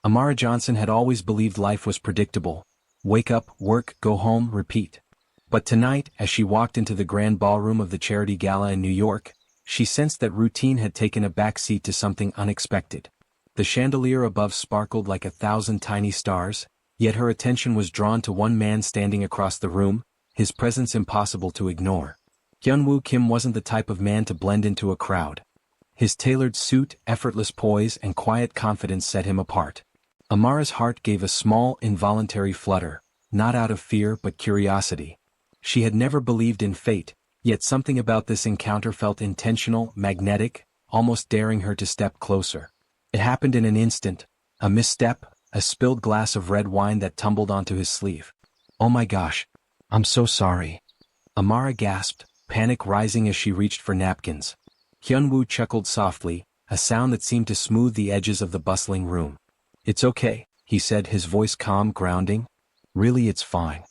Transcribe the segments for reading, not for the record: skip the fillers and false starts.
Amara Johnson had always believed life was predictable. Wake up, work, go home, repeat. But tonight, as she walked into the grand ballroom of the charity gala in New York, she sensed that routine had taken a back seat to something unexpected. The chandelier above sparkled like 1,000 tiny stars, yet her attention was drawn to one man standing across the room, his presence impossible to ignore. Hyunwoo Kim wasn't the type of man to blend into a crowd. His tailored suit, effortless poise, and quiet confidence set him apart. Amara's heart gave a small, involuntary flutter, not out of fear but curiosity. She had never believed in fate, yet something about this encounter felt intentional, magnetic, almost daring her to step closer. It happened in an instant, a misstep, a spilled glass of red wine that tumbled onto his sleeve. "Oh my gosh, I'm so sorry." Amara gasped, panic rising as she reached for napkins. Hyunwoo chuckled softly, a sound that seemed to smooth the edges of the bustling room. "It's okay," he said, his voice calm, grounding. "Really, it's fine."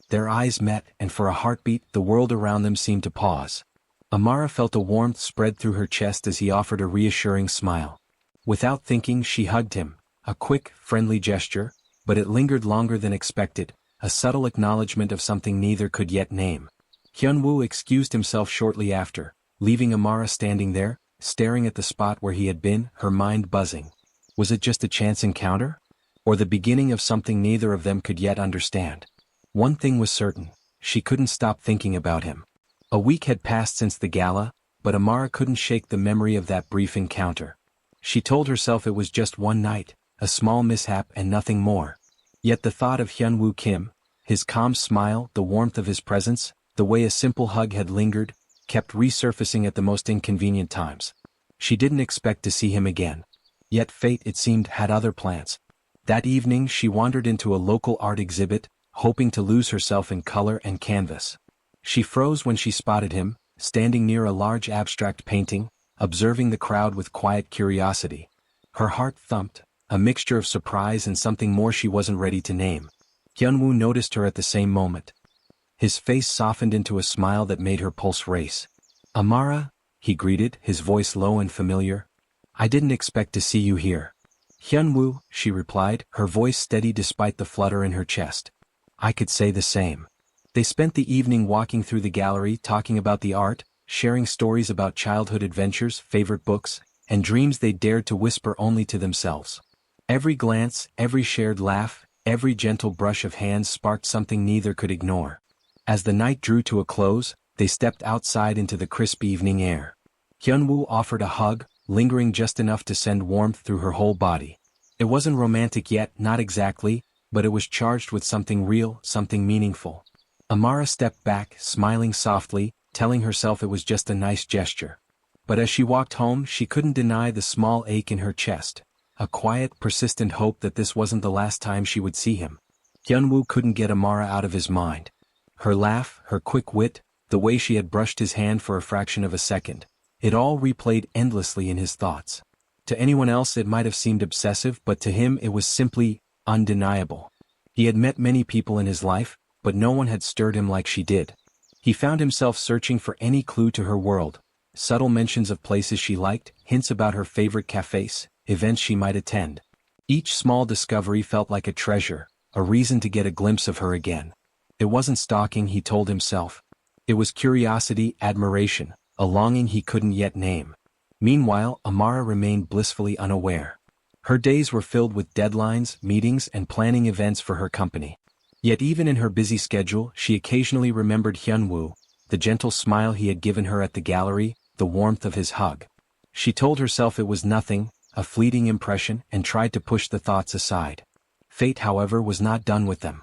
Their eyes met, and for a heartbeat, the world around them seemed to pause. Amara felt a warmth spread through her chest as he offered a reassuring smile. Without thinking, she hugged him, a quick, friendly gesture, but it lingered longer than expected, a subtle acknowledgement of something neither could yet name. Hyunwoo excused himself shortly after, leaving Amara standing there, staring at the spot where he had been, her mind buzzing. Was it just a chance encounter? Or the beginning of something neither of them could yet understand? One thing was certain, she couldn't stop thinking about him. A week had passed since the gala, but Amara couldn't shake the memory of that brief encounter. She told herself it was just one night, a small mishap and nothing more. Yet the thought of Hyunwoo Kim, his calm smile, the warmth of his presence, the way a simple hug had lingered, kept resurfacing at the most inconvenient times. She didn't expect to see him again. Yet fate, it seemed, had other plans. That evening she wandered into a local art exhibit, hoping to lose herself in color and canvas. She froze when she spotted him, standing near a large abstract painting, observing the crowd with quiet curiosity. Her heart thumped, a mixture of surprise and something more she wasn't ready to name. Hyunwoo noticed her at the same moment. His face softened into a smile that made her pulse race. "Amara," he greeted, his voice low and familiar. "I didn't expect to see you here." "Hyunwoo," she replied, her voice steady despite the flutter in her chest. "I could say the same." They spent the evening walking through the gallery, talking about the art, sharing stories about childhood adventures, favorite books, and dreams they dared to whisper only to themselves. Every glance, every shared laugh, every gentle brush of hands sparked something neither could ignore. As the night drew to a close, they stepped outside into the crisp evening air. Hyunwoo offered a hug, lingering just enough to send warmth through her whole body. It wasn't romantic yet, not exactly, but it was charged with something real, something meaningful. Amara stepped back, smiling softly, telling herself it was just a nice gesture. But as she walked home, she couldn't deny the small ache in her chest, a quiet, persistent hope that this wasn't the last time she would see him. Hyunwoo couldn't get Amara out of his mind. Her laugh, her quick wit, the way she had brushed his hand for a fraction of a second, it all replayed endlessly in his thoughts. To anyone else it might have seemed obsessive, but to him it was simply undeniable. He had met many people in his life, but no one had stirred him like she did. He found himself searching for any clue to her world, subtle mentions of places she liked, hints about her favorite cafes, events she might attend. Each small discovery felt like a treasure, a reason to get a glimpse of her again. It wasn't stalking, he told himself. It was curiosity, admiration, a longing he couldn't yet name. Meanwhile, Amara remained blissfully unaware. Her days were filled with deadlines, meetings, and planning events for her company. Yet even in her busy schedule, she occasionally remembered Hyunwoo, the gentle smile he had given her at the gallery, the warmth of his hug. She told herself it was nothing, a fleeting impression, and tried to push the thoughts aside. Fate, however, was not done with them.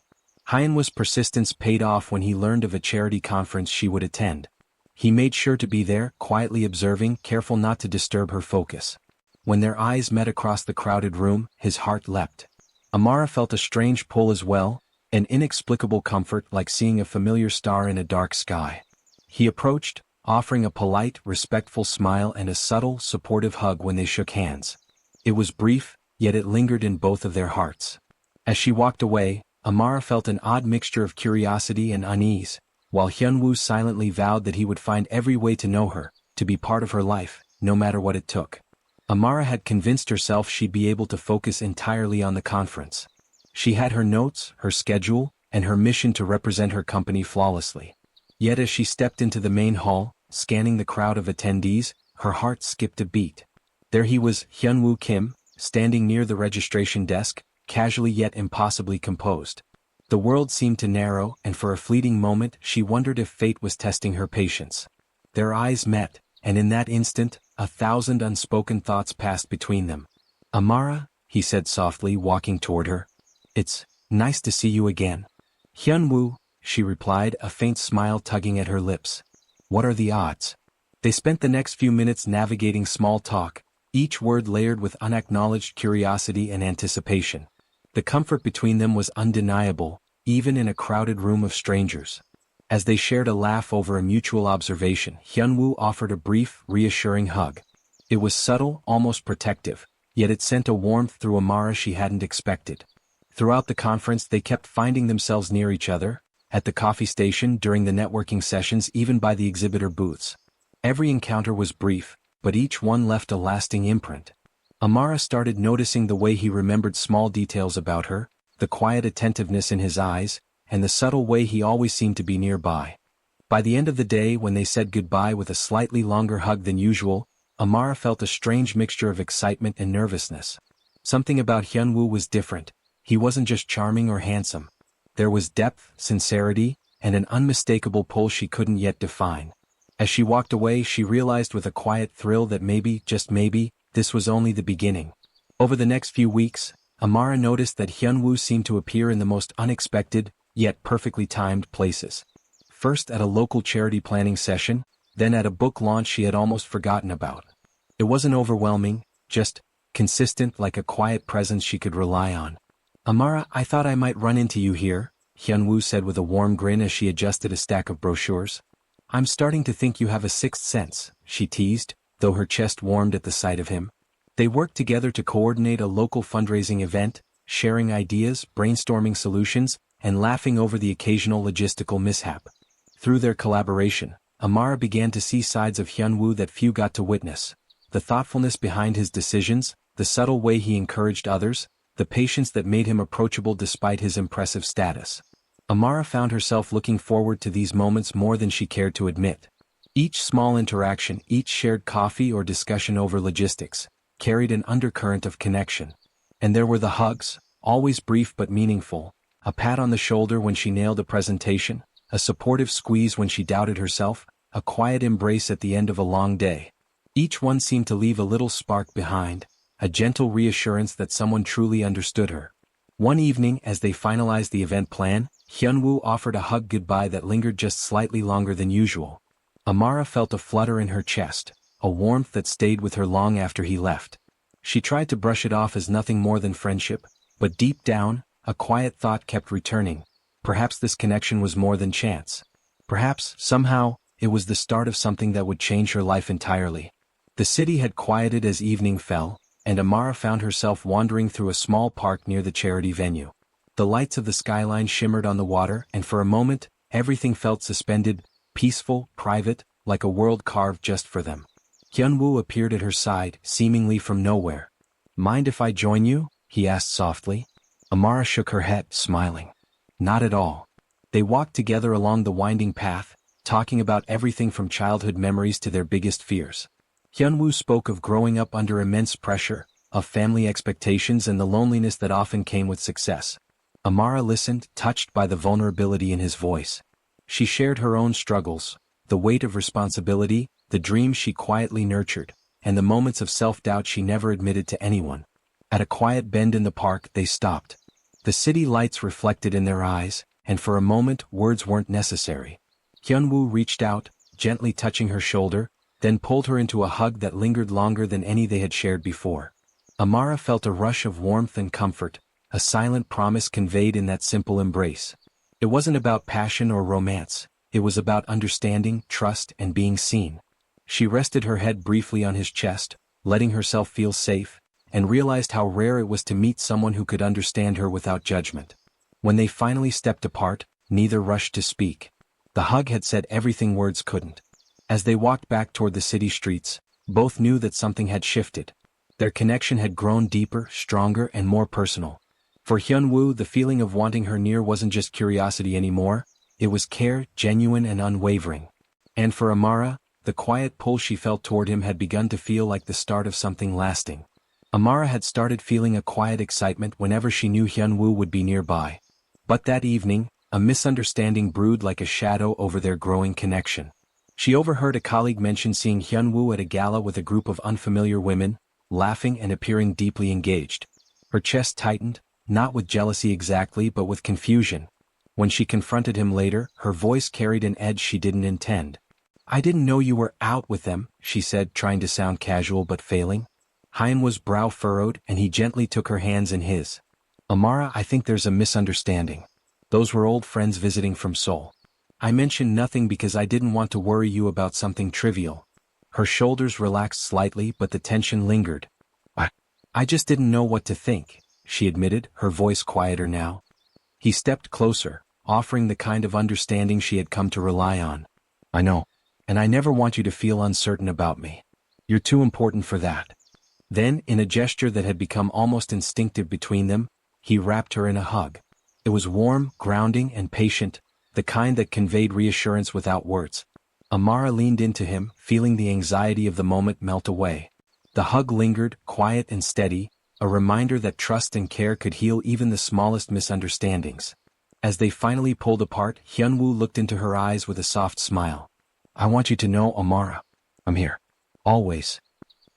Hyunwoo's persistence paid off when he learned of a charity conference she would attend. He made sure to be there, quietly observing, careful not to disturb her focus. When their eyes met across the crowded room, his heart leapt. Amara felt a strange pull as well, an inexplicable comfort like seeing a familiar star in a dark sky. He approached, offering a polite, respectful smile and a subtle, supportive hug when they shook hands. It was brief, yet it lingered in both of their hearts. As she walked away, Amara felt an odd mixture of curiosity and unease, while Hyunwoo silently vowed that he would find every way to know her, to be part of her life, no matter what it took. Amara had convinced herself she'd be able to focus entirely on the conference. She had her notes, her schedule, and her mission to represent her company flawlessly. Yet as she stepped into the main hall, scanning the crowd of attendees, her heart skipped a beat. There he was, Hyunwoo Kim, standing near the registration desk, casually yet impossibly composed. The world seemed to narrow, and for a fleeting moment she wondered if fate was testing her patience. Their eyes met, and in that instant, 1,000 unspoken thoughts passed between them. "Amara," he said softly, walking toward her. "It's nice to see you again." "Hyunwoo," she replied, a faint smile tugging at her lips. "What are the odds?" They spent the next few minutes navigating small talk, each word layered with unacknowledged curiosity and anticipation. The comfort between them was undeniable, even in a crowded room of strangers. As they shared a laugh over a mutual observation, Hyunwoo offered a brief, reassuring hug. It was subtle, almost protective, yet it sent a warmth through Amara she hadn't expected. Throughout the conference they kept finding themselves near each other, at the coffee station, during the networking sessions, even by the exhibitor booths. Every encounter was brief, but each one left a lasting imprint. Amara started noticing the way he remembered small details about her, the quiet attentiveness in his eyes, and the subtle way he always seemed to be nearby. By the end of the day, when they said goodbye with a slightly longer hug than usual, Amara felt a strange mixture of excitement and nervousness. Something about Hyunwoo was different. He wasn't just charming or handsome. There was depth, sincerity, and an unmistakable pull she couldn't yet define. As she walked away, she realized with a quiet thrill that maybe, just maybe, this was only the beginning. Over the next few weeks, Amara noticed that Hyunwoo seemed to appear in the most unexpected, yet perfectly timed places. First at a local charity planning session, then at a book launch she had almost forgotten about. It wasn't overwhelming, just consistent, like a quiet presence she could rely on. "Amara, I thought I might run into you here," Hyunwoo said with a warm grin as she adjusted a stack of brochures. "I'm starting to think you have a sixth sense," she teased, though her chest warmed at the sight of him. They worked together to coordinate a local fundraising event, sharing ideas, brainstorming solutions, and laughing over the occasional logistical mishap. Through their collaboration, Amara began to see sides of Hyunwoo that few got to witness. The thoughtfulness behind his decisions, the subtle way he encouraged others, the patience that made him approachable despite his impressive status. Amara found herself looking forward to these moments more than she cared to admit. Each small interaction, each shared coffee or discussion over logistics, carried an undercurrent of connection. And there were the hugs, always brief but meaningful, a pat on the shoulder when she nailed a presentation, a supportive squeeze when she doubted herself, a quiet embrace at the end of a long day. Each one seemed to leave a little spark behind, a gentle reassurance that someone truly understood her. One evening, as they finalized the event plan, Hyunwoo offered a hug goodbye that lingered just slightly longer than usual. Amara felt a flutter in her chest, a warmth that stayed with her long after he left. She tried to brush it off as nothing more than friendship, but deep down, a quiet thought kept returning. Perhaps this connection was more than chance. Perhaps, somehow, it was the start of something that would change her life entirely. The city had quieted as evening fell, and Amara found herself wandering through a small park near the charity venue. The lights of the skyline shimmered on the water, and for a moment, everything felt suspended, peaceful, private, like a world carved just for them. Hyunwoo appeared at her side, seemingly from nowhere. "Mind if I join you?" he asked softly. Amara shook her head, smiling. "Not at all." They walked together along the winding path, talking about everything from childhood memories to their biggest fears. Hyunwoo spoke of growing up under immense pressure, of family expectations and the loneliness that often came with success. Amara listened, touched by the vulnerability in his voice. She shared her own struggles, the weight of responsibility, the dreams she quietly nurtured, and the moments of self-doubt she never admitted to anyone. At a quiet bend in the park, they stopped. The city lights reflected in their eyes, and for a moment words weren't necessary. Hyunwoo reached out, gently touching her shoulder, then pulled her into a hug that lingered longer than any they had shared before. Amara felt a rush of warmth and comfort, a silent promise conveyed in that simple embrace. It wasn't about passion or romance, it was about understanding, trust, and being seen. She rested her head briefly on his chest, letting herself feel safe, and realized how rare it was to meet someone who could understand her without judgment. When they finally stepped apart, neither rushed to speak. The hug had said everything words couldn't. As they walked back toward the city streets, both knew that something had shifted. Their connection had grown deeper, stronger, and more personal. For Hyunwoo, the feeling of wanting her near wasn't just curiosity anymore, it was care, genuine and unwavering. And for Amara, the quiet pull she felt toward him had begun to feel like the start of something lasting. Amara had started feeling a quiet excitement whenever she knew Hyunwoo would be nearby. But that evening, a misunderstanding brewed like a shadow over their growing connection. She overheard a colleague mention seeing Hyunwoo at a gala with a group of unfamiliar women, laughing and appearing deeply engaged. Her chest tightened, not with jealousy exactly but with confusion. When she confronted him later, her voice carried an edge she didn't intend. "I didn't know you were out with them," she said, trying to sound casual but failing. Hyunwoo's brow furrowed and he gently took her hands in his. "Amara, I think there's a misunderstanding. Those were old friends visiting from Seoul. I mentioned nothing because I didn't want to worry you about something trivial." Her shoulders relaxed slightly but the tension lingered. I just didn't know what to think," she admitted, her voice quieter now. He stepped closer, offering the kind of understanding she had come to rely on. "I know. And I never want you to feel uncertain about me. You're too important for that." Then, in a gesture that had become almost instinctive between them, he wrapped her in a hug. It was warm, grounding, and patient, the kind that conveyed reassurance without words. Amara leaned into him, feeling the anxiety of the moment melt away. The hug lingered, quiet and steady, a reminder that trust and care could heal even the smallest misunderstandings. As they finally pulled apart, Hyunwoo looked into her eyes with a soft smile. "I want you to know, Amara, I'm here. Always."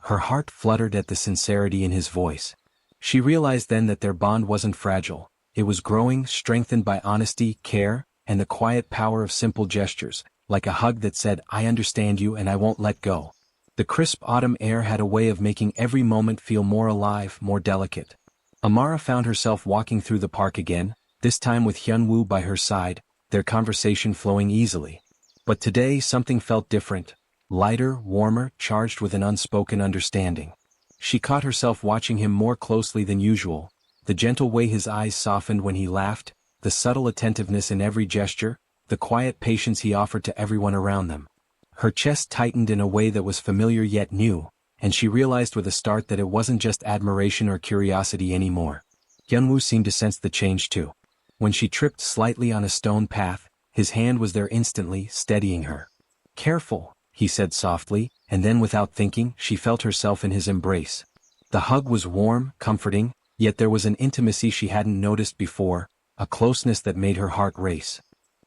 Her heart fluttered at the sincerity in his voice. She realized then that their bond wasn't fragile. It was growing, strengthened by honesty, care, and the quiet power of simple gestures, like a hug that said, "I understand you and I won't let go." The crisp autumn air had a way of making every moment feel more alive, more delicate. Amara found herself walking through the park again, this time with Hyunwoo by her side, their conversation flowing easily. But today something felt different, lighter, warmer, charged with an unspoken understanding. She caught herself watching him more closely than usual, the gentle way his eyes softened when he laughed, the subtle attentiveness in every gesture, the quiet patience he offered to everyone around them. Her chest tightened in a way that was familiar yet new, and she realized with a start that it wasn't just admiration or curiosity anymore. Hyunwoo seemed to sense the change too. When she tripped slightly on a stone path, his hand was there instantly, steadying her. "Careful," he said softly, and then without thinking, she felt herself in his embrace. The hug was warm, comforting, yet there was an intimacy she hadn't noticed before, a closeness that made her heart race.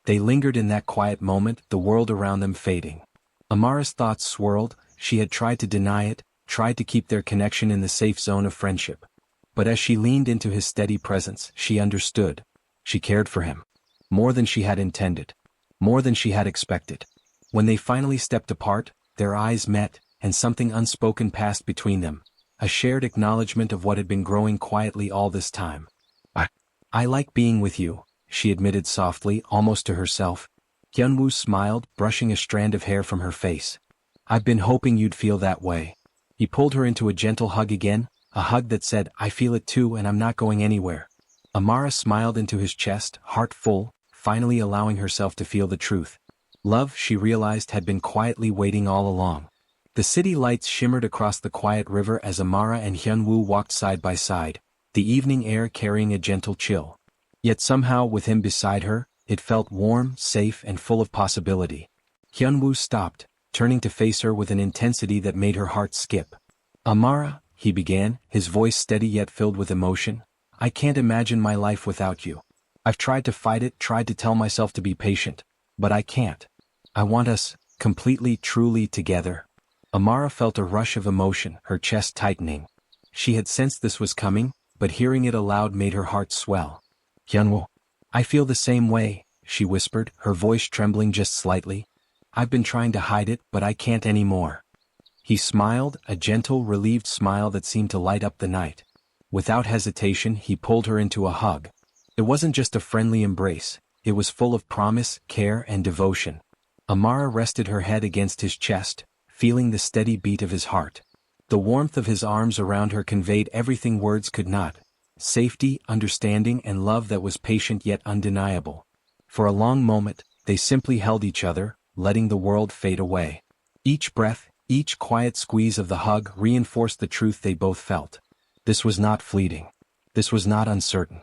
They lingered in that quiet moment, the world around them fading. Amara's thoughts swirled, she had tried to deny it, tried to keep their connection in the safe zone of friendship. But as she leaned into his steady presence, she understood. She cared for him. More than she had intended. More than she had expected. When they finally stepped apart, their eyes met, and something unspoken passed between them, a shared acknowledgement of what had been growing quietly all this time. I like being with you," she admitted softly, almost to herself. Hyunwoo smiled, brushing a strand of hair from her face. "I've been hoping you'd feel that way." He pulled her into a gentle hug again, a hug that said, "I feel it too and I'm not going anywhere." Amara smiled into his chest, heart full, finally allowing herself to feel the truth. Love, she realized, had been quietly waiting all along. The city lights shimmered across the quiet river as Amara and Hyunwoo walked side by side, the evening air carrying a gentle chill. Yet somehow, with him beside her, it felt warm, safe, and full of possibility. Hyunwoo stopped, turning to face her with an intensity that made her heart skip. "Amara," he began, his voice steady yet filled with emotion, "I can't imagine my life without you. I've tried to fight it, tried to tell myself to be patient, but I can't. I want us, completely, truly together." Amara felt a rush of emotion, her chest tightening. She had sensed this was coming, but hearing it aloud made her heart swell. "Hyunwoo, I feel the same way," she whispered, her voice trembling just slightly. "I've been trying to hide it, but I can't anymore." He smiled, a gentle, relieved smile that seemed to light up the night. Without hesitation, he pulled her into a hug. It wasn't just a friendly embrace, it was full of promise, care, and devotion. Amara rested her head against his chest, feeling the steady beat of his heart. The warmth of his arms around her conveyed everything words could not. Safety, understanding, and love that was patient yet undeniable. For a long moment, they simply held each other, letting the world fade away. Each breath, Each quiet squeeze of the hug reinforced the truth they both felt. This was not fleeting. This was not uncertain.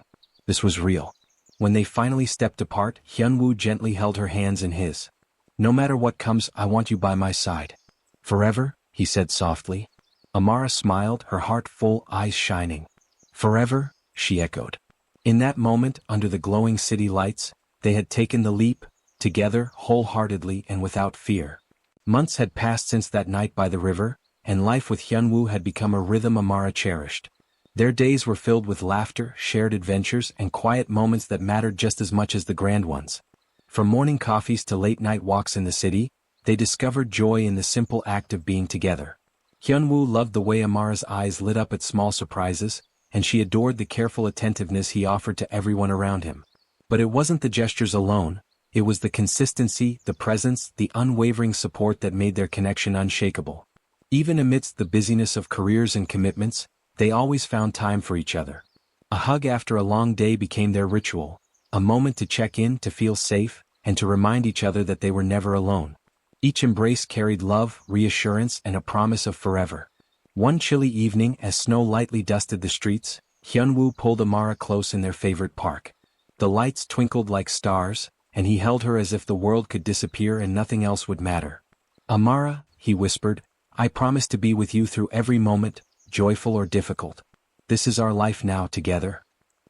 This was real. When they finally stepped apart, Hyunwoo gently held her hands in his. "No matter what comes, I want you by my side." "Forever?" he said softly. Amara smiled, her heart full, eyes shining. "Forever?" she echoed. In that moment, under the glowing city lights, they had taken the leap, together, wholeheartedly and without fear. Months had passed since that night by the river, and life with Hyunwoo had become a rhythm Amara cherished. Their days were filled with laughter, shared adventures, and quiet moments that mattered just as much as the grand ones. From morning coffees to late-night walks in the city, they discovered joy in the simple act of being together. Hyunwoo loved the way Amara's eyes lit up at small surprises, and she adored the careful attentiveness he offered to everyone around him. But it wasn't the gestures alone, it was the consistency, the presence, the unwavering support that made their connection unshakable. Even amidst the busyness of careers and commitments, they always found time for each other. A hug after a long day became their ritual, a moment to check in, to feel safe, and to remind each other that they were never alone. Each embrace carried love, reassurance, and a promise of forever. One chilly evening, as snow lightly dusted the streets, Hyunwoo pulled Amara close in their favorite park. The lights twinkled like stars, and he held her as if the world could disappear and nothing else would matter. "Amara," he whispered, "I promise to be with you through every moment, joyful or difficult. This is our life now together."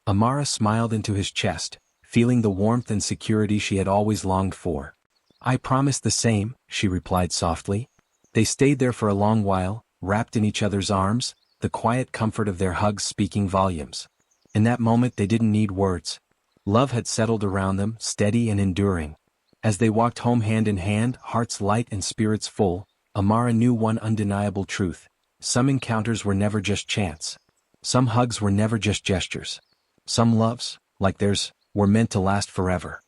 Amara smiled into his chest, feeling the warmth and security she had always longed for. "I promise the same," she replied softly. They stayed there for a long while, wrapped in each other's arms, the quiet comfort of their hugs speaking volumes. In that moment they didn't need words. Love had settled around them, steady and enduring. As they walked home hand in hand, hearts light and spirits full, Amara knew one undeniable truth. Some encounters were never just chance. Some hugs were never just gestures. Some loves, like theirs, were meant to last forever.